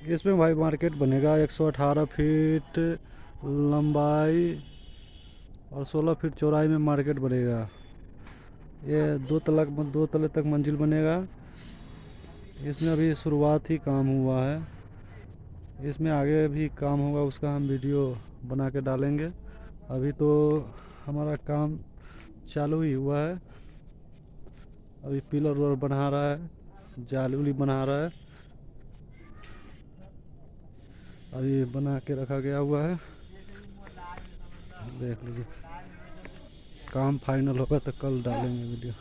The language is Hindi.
इसमें भाई मार्केट बनेगा 118 फीट लंबाई और 16 फीट चौड़ाई में मार्केट बनेगा। ये दो तले तक मंजिल बनेगा। इसमें अभी शुरुआत ही काम हुआ है। इसमें आगे भी काम होगा, उसका हम वीडियो बना के डालेंगे। अभी तो हमारा काम चालू ही हुआ है। अभी पिलर वुलर बना रहा है, जाली उली बना रहा है। अभी बना के रखा गया हुआ है, देख लीजिए। काम फाइनल होगा तो कल डालेंगे वीडियो।